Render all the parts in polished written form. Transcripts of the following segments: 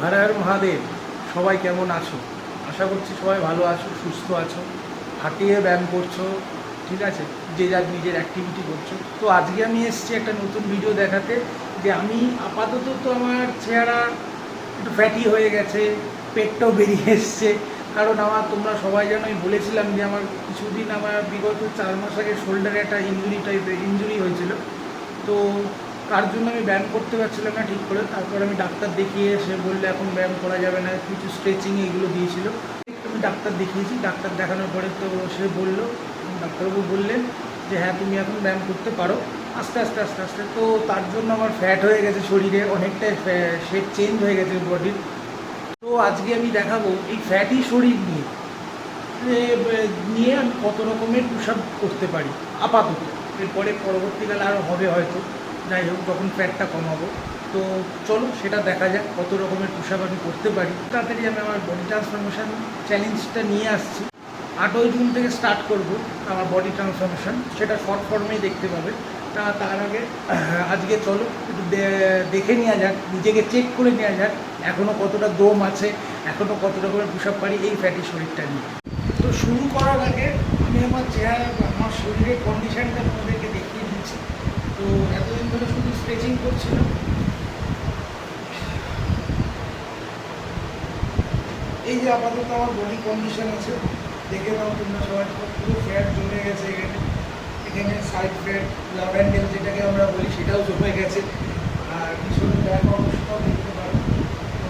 হর হর মহাদেব। সবাই কেমন আছো? আশা করছি সবাই ভালো আছো, সুস্থ আছো, হাঁটিয়ে ব্যায়াম করছো, ঠিক আছে, যে যার নিজের অ্যাক্টিভিটি করছো। তো আজকে আমি এসেছি একটা নতুন ভিডিও দেখাতে, যে আমি আপাতত তো আমার চেহারা একটু ফ্যাটি হয়ে গেছে, পেটটাও বেরিয়ে এসছে। কারণ আমার, তোমরা সবাই জানো, আমি বলেছিলাম যে আমার কিছুদিন, আমার বিগত 4 মাস আগে শোল্ডারে একটা ইঞ্জুরি হয়েছিল। তো তার জন্য আমি ব্যায়াম করতে পারছিলাম না ঠিক করে। তারপর আমি ডাক্তার দেখিয়ে, সে বললে এখন ব্যায়াম করা যাবে না, কিছু স্ট্রেচিং এগুলো দিয়েছিল। আমি ডাক্তার দেখিয়েছি, ডাক্তার দেখানোর পরে তো সে বললো, ডাক্তারবাবু বললেন যে হ্যাঁ তুমি এখন ব্যায়াম করতে পারো আস্তে আস্তে আস্তে আস্তে। তো তার জন্য আমার ফ্যাট হয়ে গেছে শরীরে, অনেকটাই শেপ চেঞ্জ হয়ে গেছে বডির। তো আজকে আমি দেখাবো এই ফ্যাটি শরীর নিয়ে আমি কত রকমের পুশ আপ করতে পারি আপাতত। এরপরে পরবর্তীকালে আরও হবে হয়তো, যাই হোক, যখন ফ্যাটটা কমাবো। তো চলো সেটা দেখা যাক কত রকমের পুশ আপ আমি করতে পারি। তাড়াতাড়ি আমি আমার বডি ট্রান্সফরমেশন চ্যালেঞ্জটা নিয়ে আসছি। 8ই জুন থেকে স্টার্ট করব আমার বডি ট্রান্সফরমেশন, সেটা শর্ট ফর্মেই দেখতে পাবে। তার আগে আজকে চলো একটু দেখে নেওয়া যাক, নিজেকে চেক করে নেওয়া যাক এখনও কতটা দম আছে, এখনও কত রকমের পুশ আপ পারি এই ফ্যাটি শরীরটা নিয়ে। তো শুরু করার আগে আমি আমার চেহারা, আমার শরীরের কন্ডিশনটা তোমাদেরকে দেখিয়ে দিচ্ছি। তো এতদিন ধরে শুধু স্ট্রেচিং করছিলাম। এই যে আপাতত আমার বডি কন্ডিশন আছে, দেখে নাও তোমরা সবাই। পুরো ফ্যাট জমে গেছে এখানে, এখানে সাইড ফ্যাট, লাভ অ্যান্ডেল যেটাকে আমরা বলি, সেটাও জমে গেছে। আর পিছনে ব্যাক অংশটাও দেখতে পারো। তো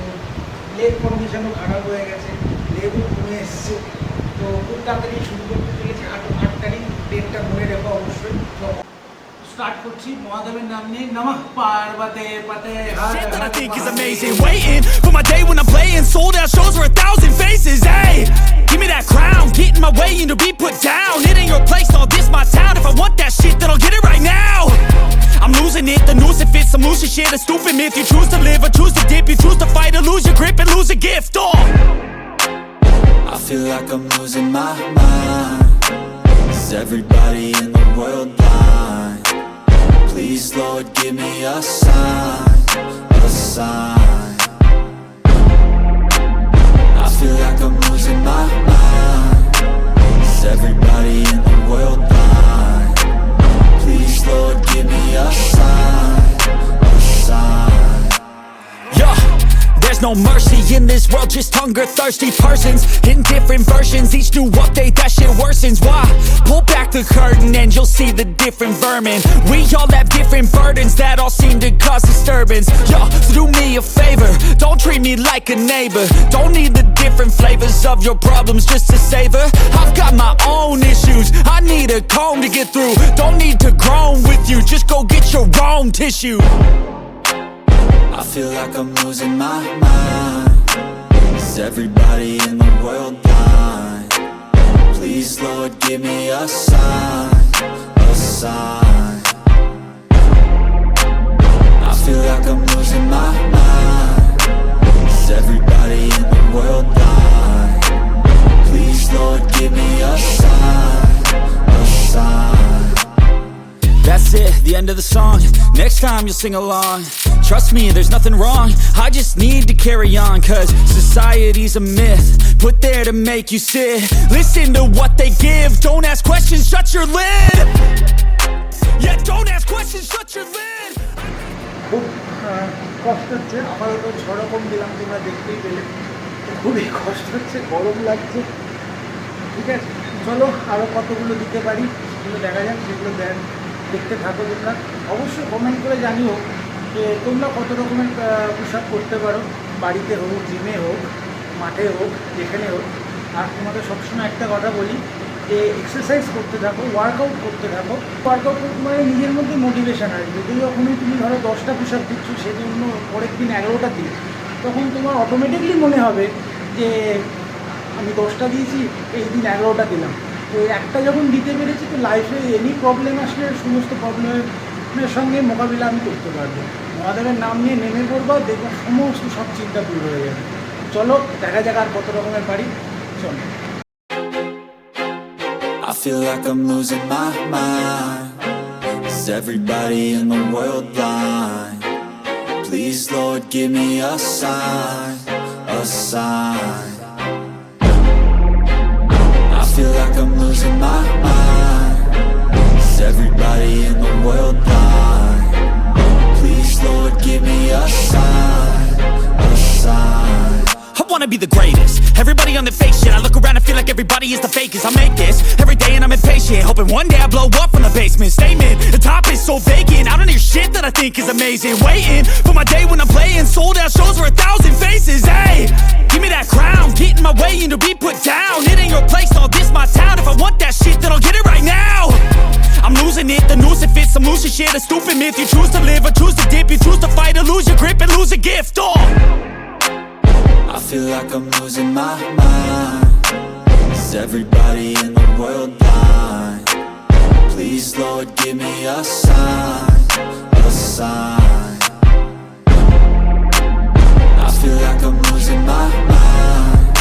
লেগ কন্ডিশনও খারাপ হয়ে গেছে, লেগও কমে এসছে। তো খুব তাড়াতাড়ি শুরু করতে চলেছি। 8 তারিখ ডেটটা মনে রেখো অবশ্যই। স্টার্ট করছি মহাদেবের নাম নিয়ে। নমঃ পার্বতে পতে হর Shit that I Har think is Mahadev. amazing. Waiting for my day when I'm playing sold out shows for 1,000 faces. Hey, give me that crown, get in my way and to be put down. It ain't your place, all this my town. If I want that shit, then I'll get it right now. I'm losing it, the noose it fits. I'm losing shit, a stupid myth. You choose to live or choose to dip. You choose to fight or lose your grip and lose a gift. Oh, I feel like I'm losing my mind. Is everybody in the world blind? Please, Lord, give me a sign, a sign. I feel like I'm losing my mind. Is everybody in the world blind? Please, Lord, give me a sign, a sign. yeah. There's no mercy in this world, just hunger-thirsty persons in different versions. Each new update, that shit worsens. Why? Pull back the curtain and you'll see the different vermin. We all have different burdens that all seem to cause disturbance. Yo, so do me a favor, don't treat me like a neighbor. Don't need the different flavors of your problems just to savor. I've got my own issues, I need a comb to get through. Don't need to groan with you, just go get your own tissue. I feel like I'm losing my mind. Is everybody in the world blind? Please, Lord, give me a sign, a sign. I feel like I'm losing my mind. Is everybody in the world blind? Please, Lord, give me a sign, a sign. That's it, the end of the song. Next time you'll sing along. Trust me, there's nothing wrong. I just need to carry on, cause society's a myth put there to make you sit. Listen to what they give. Don't ask questions, shut your lid. Yeah, don't ask questions, shut your lid. খুব কষ্ট হচ্ছে। আপাতত 6 রকম দিলাম, তোমরা দেখতেই পেলে। তো খুবই কষ্ট হচ্ছে, গরম লাগছে। ঠিক আছে, চলো আরও কতগুলো দিতে পারি সেগুলো দেখা যাক, সেগুলো দেখতে থাকো তোমরা। অবশ্যই কমেন্ট করে জানিও যে তোমরা কত রকমের পুশ আপ করতে পারো, বাড়িতে হোক, জিমে হোক, মাঠে হোক, যেখানে হোক। আর তোমাদের সবসময় একটা কথা বলি যে এক্সারসাইজ করতে থাকো, ওয়ার্কআউট করতে থাকো। ওয়ার্কআউট মানে নিজের মধ্যে মোটিভেশন আসবে। যদি যখনই তুমি ধরো 10টা পুশ আপ দিচ্ছ, সেজন্য পরের দিন 11টা দিলে, তখন তোমার অটোমেটিকলি মনে হবে যে আমি 10টা দিয়েছি, এই দিন 11টা দিলাম। তো একটা যখন দিতে পেরেছি, তো লাইফে এনি প্রবলেম আসলে সমস্ত প্রবলেমের সঙ্গে মোকাবিলা আমি করতে পারবো। মহাদেবের নাম নিয়ে নেমে পড়বো, দেখবো সমস্ত সব চিন্তা দূর হয়ে যাবে। চলো দেখা যাক আর কত রকমের পারি। চলো। I feel like I'm losing my mind. Is everybody in the world blind? Please, Lord, give me a sign, a sign. I feel like I'm losing my mind. Is everybody in the world blind? Please, Lord, give me a sign, a sign. I wanna be the greatest. Everybody on the fake shit. I look around and feel like everybody is the fakest. I make this every day and I'm impatient, hoping one day I blow up from the basement. Statement, the top is so vacant. I don't hear shit that I think is amazing. Waiting for my day when I'm playing sold out shows for 1,000 faces. Hey, give me that crown, get in my way and to be put down. It ain't your place, all this my town. If I want that shit, then I'll get it right now. I'm losing it, the noose it fits. I'm losing shit, a stupid myth. You choose to live or choose to dip. You choose to fight or lose your grip and lose a gift. I feel like I'm losing my mind. Is everybody in the world blind? Please, Lord, give me a sign, a sign. I feel like I'm losing my mind.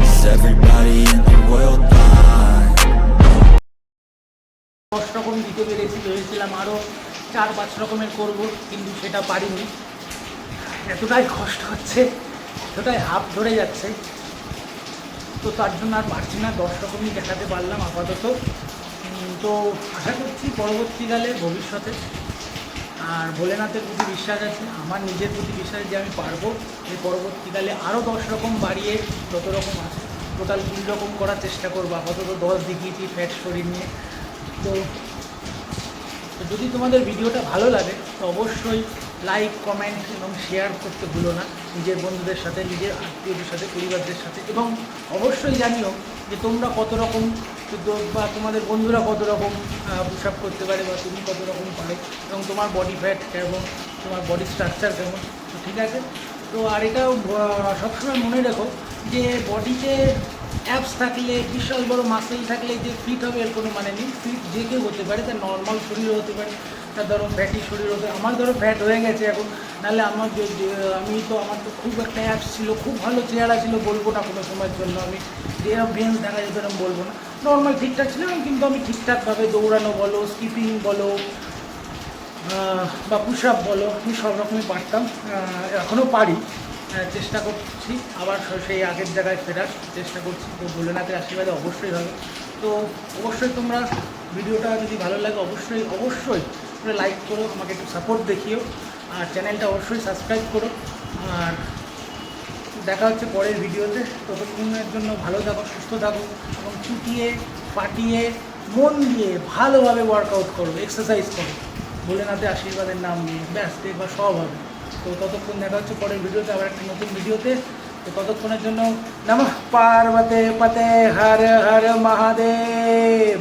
Is everybody in the world blind? 10 রকম দিতে পেরেছি, ভেবেছিলাম আরও 4-5 রকমের করব, কিন্তু সেটা পারিনি। এতটাই কষ্ট হচ্ছে, এতটাই হাঁপ ধরে যাচ্ছে, তো তার জন্য আর পারছি না। 10 রকমই দেখাতে পারলাম আপাতত। তো আশা করছি পরবর্তীকালে ভবিষ্যতে, আর ভোলেনাথের প্রতি বিশ্বাস আছে, আমার নিজের প্রতি বিশ্বাস যে আমি পারবো। এই পরবর্তীকালে আরও 10 রকম বাড়িয়ে যত রকম আছে টোটাল 3 রকম করার চেষ্টা করবো। আপাতত 10 দেখিয়েছি ফ্যাট শরীর নিয়ে। তো যদি তোমাদের ভিডিওটা ভালো লাগে তো অবশ্যই লাইক, কমেন্ট এবং শেয়ার করতে ভুলো না, নিজের বন্ধুদের সাথে, নিজের আত্মীয়দের সাথে, পরিবারদের সাথে। এবং অবশ্যই জানিও যে তোমরা কত রকম, বা তোমাদের বন্ধুরা কত রকম পুশ আপ করতে পারে, বা তুমি কত রকম পারো, এবং তোমার বডি ফ্যাট কেমন, তোমার বডি স্ট্রাকচার কেমন। তো ঠিক আছে। তো আর এটাও সবসময় মনে রেখো যে বডিতে অ্যাপস থাকলে, বিশাল বড় মাসেল থাকলে যে ফিট হবে এর কোনো মানে নেই। ফিট যে কেউ হতে পারে, তার নর্মাল শরীর হতে পারে, তার ধরো ফ্যাটি শরীর হতে। আমার ধরো ফ্যাট হয়ে গেছে এখন, নাহলে আমার আমার তো খুব একটা অ্যাপস ছিল, খুব ভালো চেহারা ছিল, বলবো না কোনো সময়ের জন্য আমি যে ভেন্স দেখা যেত এরকম বলবো না। নর্মাল ঠিকঠাক ছিলাম, কিন্তু আমি ঠিকঠাকভাবে দৌড়ানো বলো, স্কিপিং বলো, বা পুশ আপ বলো, আমি সব রকমই পারতাম, এখনও পারি। চেষ্টা করছি আবার সেই আগের জায়গায় ফেরার চেষ্টা করছি। তো ভোলেনাথের আশীর্বাদে অবশ্যই হবে। তো অবশ্যই তোমরা ভিডিওটা যদি ভালো লাগে অবশ্যই অবশ্যই তোমরা লাইক করো, আমাকে একটু সাপোর্ট দেখিও, আর চ্যানেলটা অবশ্যই সাবস্ক্রাইব করো। আর দেখা হচ্ছে পরের ভিডিওতে। ততক্ষণের জন্য ভালো থাকো, সুস্থ থাকো, এবং চুটিয়ে পাটিয়ে মন দিয়ে ভালোভাবে ওয়ার্কআউট করো, এক্সারসাইজ করো, ভোলেনাথের আশীর্বাদের নাম নিয়ে। ব্যাস, দেখবা সব হবে। তো ততক্ষণ দেখা হচ্ছে পরের ভিডিওতে, আবার একটা নতুন ভিডিওতে। তো ততক্ষণের জন্য নমঃ পার্বতে পতে হর হর মহাদেব।